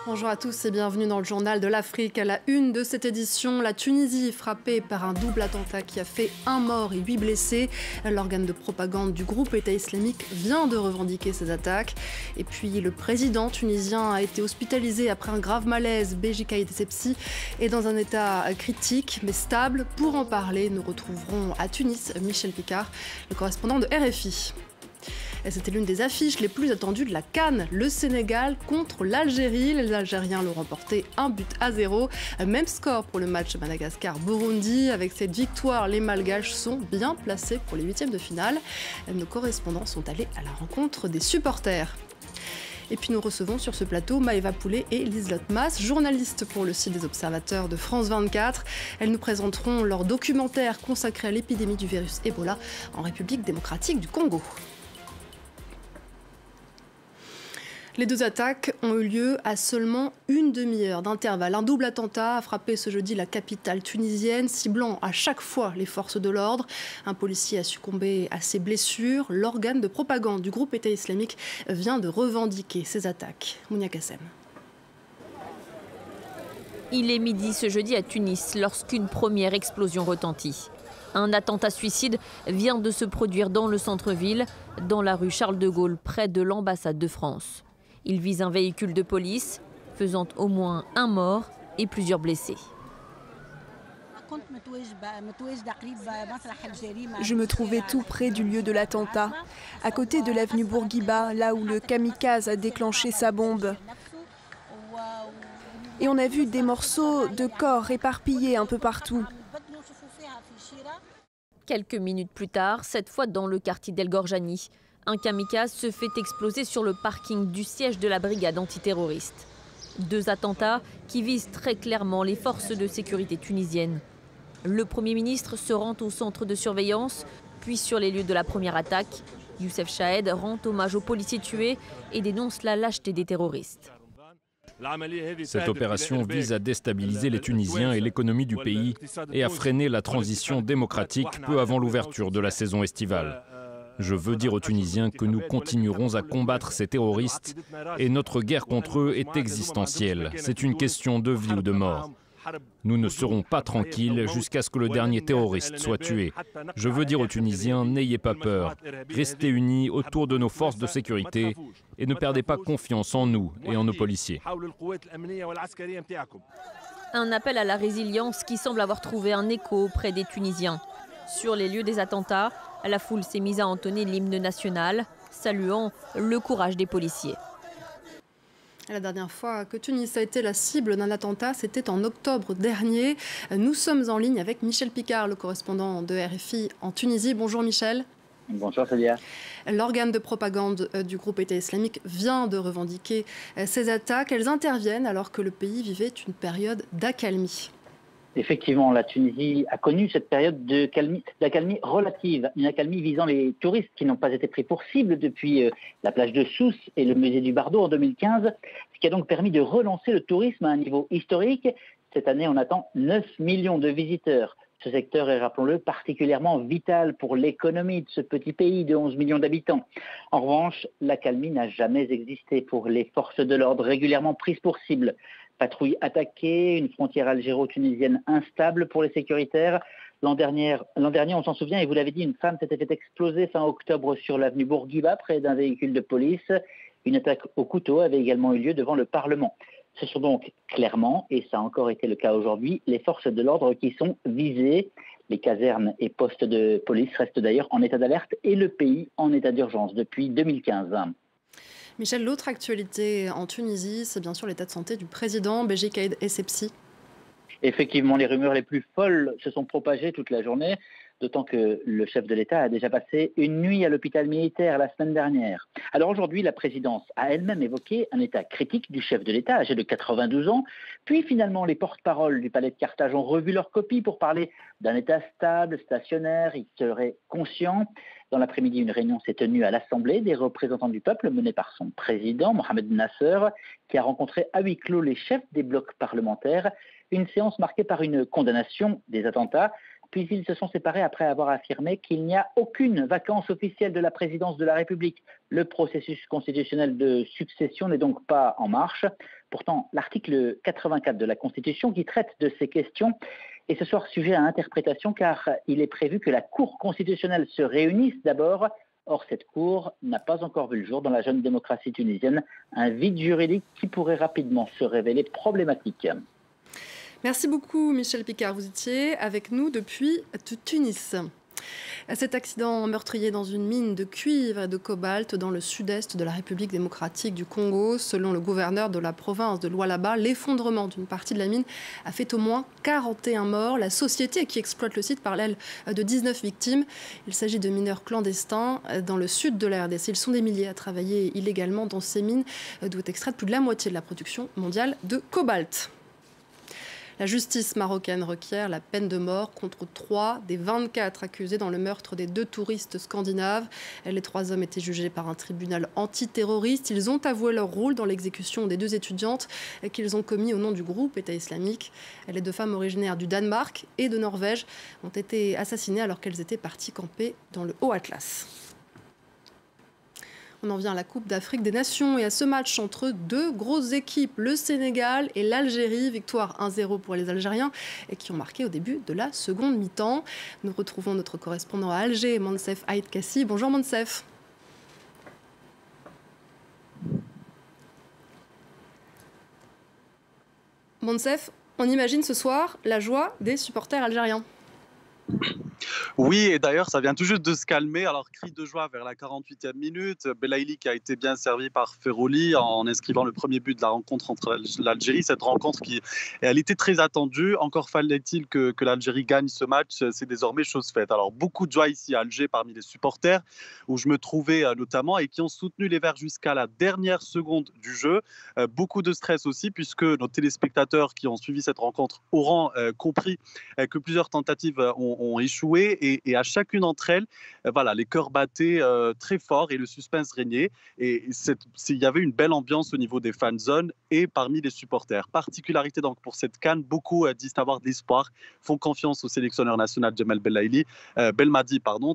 Bonjour à tous et bienvenue dans le journal de l'Afrique. À la une de cette édition, la Tunisie frappée par un double attentat qui a fait 1 mort et 8 blessés. L'organe de propagande du groupe État islamique vient de revendiquer ces attaques. Et puis le président tunisien a été hospitalisé après un grave malaise. Béji Caïd Essebsi est dans un état critique mais stable. Pour en parler, nous retrouverons à Tunis Michel Picard, le correspondant de RFI. C'était l'une des affiches les plus attendues de la CAN, le Sénégal contre l'Algérie. Les Algériens l'ont remporté 1-0. Même score pour le match Madagascar-Burundi. Avec cette victoire, les Malgaches sont bien placés pour les huitièmes de finale. Nos correspondants sont allés à la rencontre des supporters. Et puis nous recevons sur ce plateau Maëva Poulet et Liselotte Mas, journalistes pour le site des observateurs de France 24. Elles nous présenteront leur documentaire consacré à l'épidémie du virus Ebola en République démocratique du Congo. Les deux attaques ont eu lieu à seulement une demi-heure d'intervalle. Un double attentat a frappé ce jeudi la capitale tunisienne, ciblant à chaque fois les forces de l'ordre. Un policier a succombé à ses blessures. L'organe de propagande du groupe État islamique vient de revendiquer ces attaques. Mounia Kassem. Il est midi ce jeudi à Tunis lorsqu'une première explosion retentit. Un attentat suicide vient de se produire dans le centre-ville, dans la rue Charles de Gaulle, près de l'ambassade de France. Il vise un véhicule de police, faisant au moins 1 mort et plusieurs blessés. Je me trouvais tout près du lieu de l'attentat, à côté de l'avenue Bourguiba, là où le kamikaze a déclenché sa bombe. Et on a vu des morceaux de corps éparpillés un peu partout. Quelques minutes plus tard, cette fois dans le quartier d'El Gorjani, un kamikaze se fait exploser sur le parking du siège de la brigade antiterroriste. 2 attentats qui visent très clairement les forces de sécurité tunisiennes. Le Premier ministre se rend au centre de surveillance, puis sur les lieux de la première attaque. Youssef Chahed rend hommage aux policiers tués et dénonce la lâcheté des terroristes. Cette opération vise à déstabiliser les Tunisiens et l'économie du pays et à freiner la transition démocratique peu avant l'ouverture de la saison estivale. Je veux dire aux Tunisiens que nous continuerons à combattre ces terroristes et notre guerre contre eux est existentielle. C'est une question de vie ou de mort. Nous ne serons pas tranquilles jusqu'à ce que le dernier terroriste soit tué. Je veux dire aux Tunisiens, n'ayez pas peur. Restez unis autour de nos forces de sécurité et ne perdez pas confiance en nous et en nos policiers. Un appel à la résilience qui semble avoir trouvé un écho auprès des Tunisiens. Sur les lieux des attentats, la foule s'est mise à entonner l'hymne national, saluant le courage des policiers. La dernière fois que Tunis a été la cible d'un attentat, c'était en octobre dernier. Nous sommes en ligne avec Michel Picard, le correspondant de RFI en Tunisie. Bonjour Michel. Bonjour Célia. L'organe de propagande du groupe État islamique vient de revendiquer ces attaques. Elles interviennent alors que le pays vivait une période d'accalmie. Effectivement, la Tunisie a connu cette période d'accalmie relative, une accalmie visant les touristes qui n'ont pas été pris pour cible depuis la plage de Sousse et le musée du Bardo en 2015, ce qui a donc permis de relancer le tourisme à un niveau historique. Cette année, on attend 9 millions de visiteurs. Ce secteur est, rappelons-le, particulièrement vital pour l'économie de ce petit pays de 11 millions d'habitants. En revanche, l'accalmie n'a jamais existé pour les forces de l'ordre régulièrement prises pour cible. Patrouille attaquée, une frontière algéro-tunisienne instable pour les sécuritaires. L'an dernier, on s'en souvient, et vous l'avez dit, une femme s'était fait exploser fin octobre sur l'avenue Bourguiba, près d'un véhicule de police. Une attaque au couteau avait également eu lieu devant le Parlement. Ce sont donc clairement, et ça a encore été le cas aujourd'hui, les forces de l'ordre qui sont visées. Les casernes et postes de police restent d'ailleurs en état d'alerte et le pays en état d'urgence depuis 2015. Michel, l'autre actualité en Tunisie, c'est bien sûr l'état de santé du président Béji Caïd Essebsi. Effectivement, les rumeurs les plus folles se sont propagées toute la journée, d'autant que le chef de l'État a déjà passé une nuit à l'hôpital militaire la semaine dernière. Alors aujourd'hui, la présidence a elle-même évoqué un état critique du chef de l'État, âgé de 92 ans. Puis finalement, les porte-paroles du palais de Carthage ont revu leur copie pour parler d'un état stable, stationnaire, il serait conscient. Dans l'après-midi, une réunion s'est tenue à l'Assemblée des représentants du peuple menée par son président, Mohamed Nasser, qui a rencontré à huis clos les chefs des blocs parlementaires. Une séance marquée par une condamnation des attentats, puis ils se sont séparés après avoir affirmé qu'il n'y a aucune vacance officielle de la présidence de la République. Le processus constitutionnel de succession n'est donc pas en marche. Pourtant, l'article 84 de la Constitution qui traite de ces questions est ce soir sujet à interprétation car il est prévu que la Cour constitutionnelle se réunisse d'abord. Or, cette Cour n'a pas encore vu le jour dans la jeune démocratie tunisienne, un vide juridique qui pourrait rapidement se révéler problématique. Merci beaucoup Michel Picard, vous étiez avec nous depuis Tunis. Cet accident meurtrier dans une mine de cuivre et de cobalt dans le sud-est de la République démocratique du Congo. Selon le gouverneur de la province de Lualaba, l'effondrement d'une partie de la mine a fait au moins 41 morts. La société qui exploite le site parle, elle, de 19 victimes. Il s'agit de mineurs clandestins dans le sud de la RDC. Ils sont des milliers à travailler illégalement dans ces mines d'où est extraite plus de la moitié de la production mondiale de cobalt. La justice marocaine requiert la peine de mort contre 3 des 24 accusés dans le meurtre des 2 touristes scandinaves. Les 3 hommes étaient jugés par un tribunal antiterroriste. Ils ont avoué leur rôle dans l'exécution des 2 étudiantes qu'ils ont commis au nom du groupe État islamique. Les 2 femmes originaires du Danemark et de Norvège ont été assassinées alors qu'elles étaient parties camper dans le Haut-Atlas. On en vient à la Coupe d'Afrique des Nations et à ce match entre 2 grosses équipes, le Sénégal et l'Algérie. Victoire 1-0 pour les Algériens et qui ont marqué au début de la seconde mi-temps. Nous retrouvons notre correspondant à Alger, Monsef Haït Kassi. Bonjour Monsef. Monsef, on imagine ce soir la joie des supporters algériens. Oui, et d'ailleurs, ça vient tout juste de se calmer. Alors, cri de joie vers la 48e minute. Belaïli qui a été bien servi par Ferroli en inscrivant le premier but de la rencontre entre l'Algérie. Cette rencontre elle était très attendue. Encore fallait-il que l'Algérie gagne ce match. C'est désormais chose faite. Alors, beaucoup de joie ici à Alger parmi les supporters où je me trouvais notamment et qui ont soutenu les Verts jusqu'à la dernière seconde du jeu. Beaucoup de stress aussi puisque nos téléspectateurs qui ont suivi cette rencontre auront compris que plusieurs tentatives ont échoué et à chacune d'entre elles, voilà, les cœurs battaient très fort et le suspense régnait. Et il y avait une belle ambiance au niveau des fan zones et parmi les supporters. Particularité donc pour cette CAN, beaucoup disent avoir de l'espoir, font confiance au sélectionneur national Djamel Belmadi,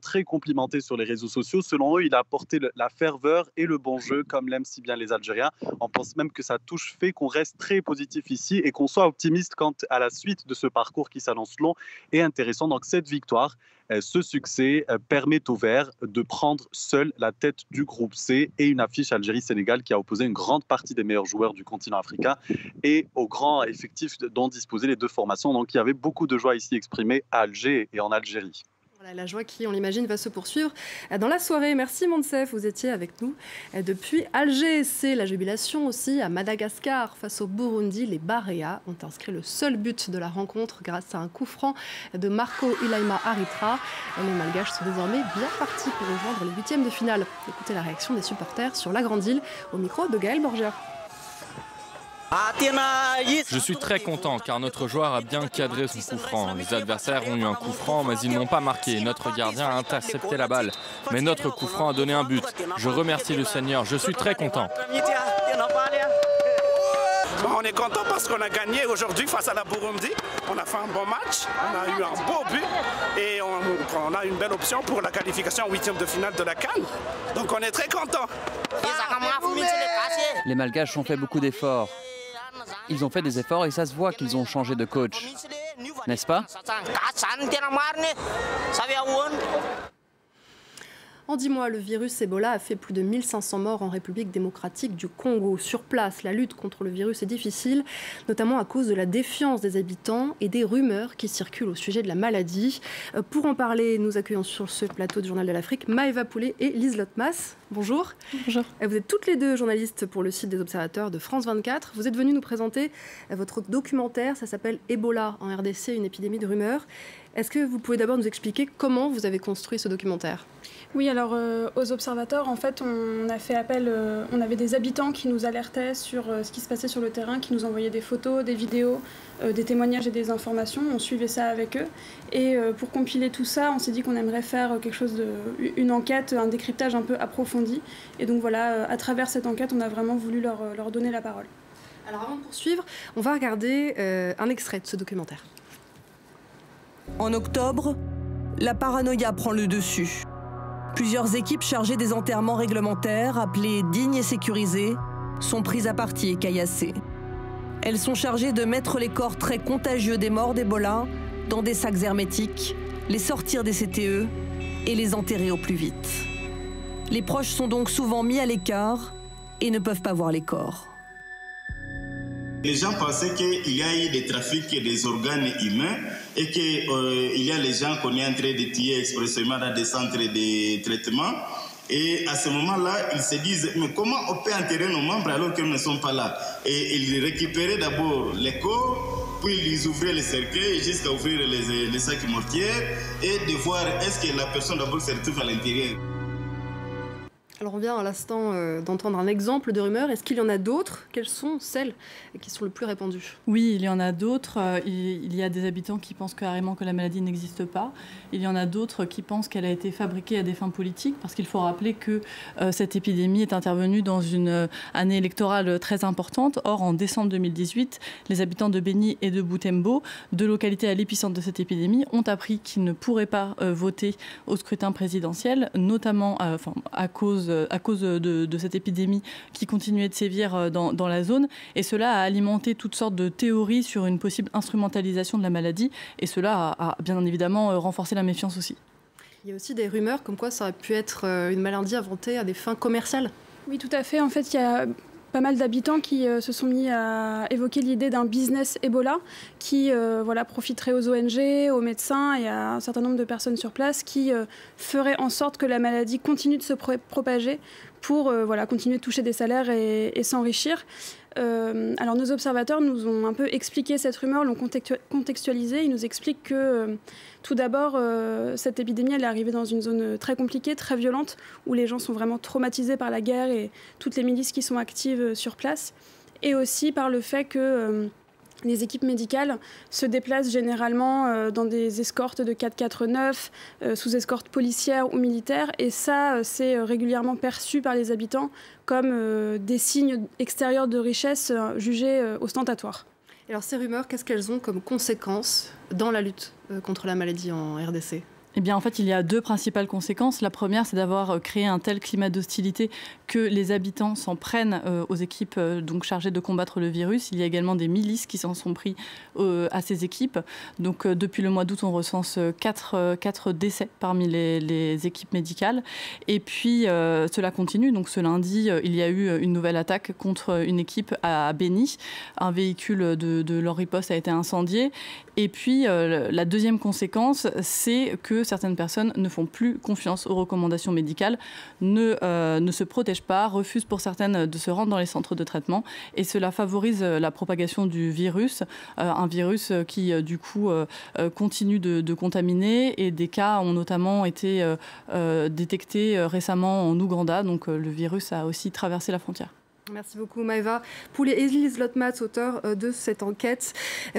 très complimenté sur les réseaux sociaux. Selon eux, il a apporté la ferveur et le bon jeu, comme l'aiment si bien les Algériens. On pense même que sa touche fait qu'on reste très positif ici et qu'on soit optimiste quant à la suite de ce parcours qui s'annonce long et intéressant. Donc cette victoire, ce succès permet aux Verts de prendre seul la tête du groupe C et une affiche Algérie-Sénégal qui a opposé une grande partie des meilleurs joueurs du continent africain et au grand effectif dont disposaient les 2 formations. Donc il y avait beaucoup de joie ici exprimée à Alger et en Algérie. Voilà, la joie qui, on l'imagine, va se poursuivre dans la soirée. Merci Monsef, vous étiez avec nous depuis Alger. C'est la jubilation aussi à Madagascar. Face au Burundi, les Baréas ont inscrit le seul but de la rencontre grâce à un coup franc de Marco Ilaima Aritra. Les Malgaches sont désormais bien partis pour rejoindre les 8e de finale. Écoutez la réaction des supporters sur la Grande Île au micro de Gaël Borgia. Je suis très content car notre joueur a bien cadré son coup franc. Les adversaires ont eu un coup franc mais ils n'ont pas marqué. Notre gardien a intercepté la balle. Mais notre coup franc a donné un but. Je remercie le Seigneur. Je suis très content. On est content parce qu'on a gagné aujourd'hui face à la Burundi. On a fait un bon match, on a eu un beau but et on a une belle option pour la qualification en 8e de finale de la CAN. Donc on est très content. Les Malgaches ont fait beaucoup d'efforts. Ils ont fait des efforts et ça se voit qu'ils ont changé de coach. N'est-ce pas ? En 10 mois, le virus Ebola a fait plus de 1500 morts en République démocratique du Congo. Sur place, la lutte contre le virus est difficile, notamment à cause de la défiance des habitants et des rumeurs qui circulent au sujet de la maladie. Pour en parler, nous accueillons sur ce plateau du Journal de l'Afrique Maëva Poulet et Lise Lotmas. Bonjour. Bonjour. Vous êtes toutes les 2 journalistes pour le site des Observateurs de France 24. Vous êtes venues nous présenter votre documentaire, ça s'appelle Ebola en RDC, une épidémie de rumeurs. Est-ce que vous pouvez d'abord nous expliquer comment vous avez construit ce documentaire ? Oui, alors aux observateurs, en fait, on a fait appel, on avait des habitants qui nous alertaient sur ce qui se passait sur le terrain, qui nous envoyaient des photos, des vidéos, des témoignages et des informations. On suivait ça avec eux. Et pour compiler tout ça, on s'est dit qu'on aimerait faire quelque chose une enquête, un décryptage un peu approfondi. Et donc voilà, à travers cette enquête, on a vraiment voulu leur donner la parole. Alors avant de poursuivre, on va regarder un extrait de ce documentaire. En octobre, la paranoïa prend le dessus. Plusieurs équipes chargées des enterrements réglementaires, appelées dignes et sécurisées, sont prises à partie et caillassées. Elles sont chargées de mettre les corps très contagieux des morts d'Ebola dans des sacs hermétiques, les sortir des CTE et les enterrer au plus vite. Les proches sont donc souvent mis à l'écart et ne peuvent pas voir les corps. Les gens pensaient qu'il y a eu des trafics des organes humains et qu'il y a les gens qu'on est en train de tuer expressément dans des centres de traitement. Et à ce moment-là, ils se disent, mais comment on peut enterrer nos membres alors qu'ils ne sont pas là? Et ils récupéraient d'abord les corps, puis ils ouvraient les cercueils jusqu'à ouvrir les sacs mortiers et de voir est-ce que la personne d'abord se retrouve à l'intérieur. Alors on vient à l'instant d'entendre un exemple de rumeur. Est-ce qu'il y en a d'autres? Quelles sont celles qui sont le plus répandues? Oui, il y en a d'autres. Il y a des habitants qui pensent carrément que la maladie n'existe pas. Il y en a d'autres qui pensent qu'elle a été fabriquée à des fins politiques, parce qu'il faut rappeler que cette épidémie est intervenue dans une année électorale très importante. Or, en décembre 2018, les habitants de Beni et de Butembo, deux localités à l'épicentre de cette épidémie, ont appris qu'ils ne pourraient pas voter au scrutin présidentiel, notamment à cause de cette épidémie qui continuait de sévir dans la zone. Et cela a alimenté toutes sortes de théories sur une possible instrumentalisation de la maladie. Et cela a bien évidemment renforcé la méfiance aussi. Il y a aussi des rumeurs comme quoi ça aurait pu être une maladie inventée à des fins commerciales. Oui, tout à fait. En fait, il y a pas mal d'habitants qui se sont mis à évoquer l'idée d'un business Ebola qui profiterait aux ONG, aux médecins et à un certain nombre de personnes sur place qui ferait en sorte que la maladie continue de se propager pour continuer de toucher des salaires et s'enrichir. Alors nos observateurs nous ont un peu expliqué cette rumeur, l'ont contextualisée. Ils nous expliquent que tout d'abord, cette épidémie elle est arrivée dans une zone très compliquée, très violente, où les gens sont vraiment traumatisés par la guerre et toutes les milices qui sont actives sur place. Et aussi par le fait que les équipes médicales se déplacent généralement dans des escortes de 4x9, sous escorte policière ou militaire. Et ça, c'est régulièrement perçu par les habitants comme des signes extérieurs de richesse jugés ostentatoires. Alors ces rumeurs, qu'est-ce qu'elles ont comme conséquences dans la lutte contre la maladie en RDC ? Eh bien, en fait, il y a deux principales conséquences. La première, c'est d'avoir créé un tel climat d'hostilité que les habitants s'en prennent aux équipes donc chargées de combattre le virus. Il y a également des milices qui s'en sont pris à ces équipes. Donc, depuis le mois d'août, on recense 4 décès parmi les équipes médicales. Et puis, cela continue. Donc, ce lundi, il y a eu une nouvelle attaque contre une équipe à Beni. Un véhicule de leur riposte a été incendié. Et puis, la deuxième conséquence, c'est que certaines personnes ne font plus confiance aux recommandations médicales, ne se protègent pas, refusent pour certaines de se rendre dans les centres de traitement. Et cela favorise la propagation du virus, un virus qui, du coup, continue de contaminer. Et des cas ont notamment été détectés récemment en Ouganda. Donc, le virus a aussi traversé la frontière. Merci beaucoup Maëva Poulet et Elise Lotmats, auteur de cette enquête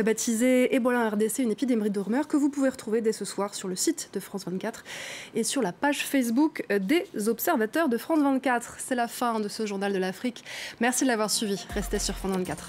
baptisée Ebola en RDC, une épidémie de rumeurs que vous pouvez retrouver dès ce soir sur le site de France 24 et sur la page Facebook des observateurs de France 24. C'est la fin de ce journal de l'Afrique. Merci de l'avoir suivi. Restez sur France 24.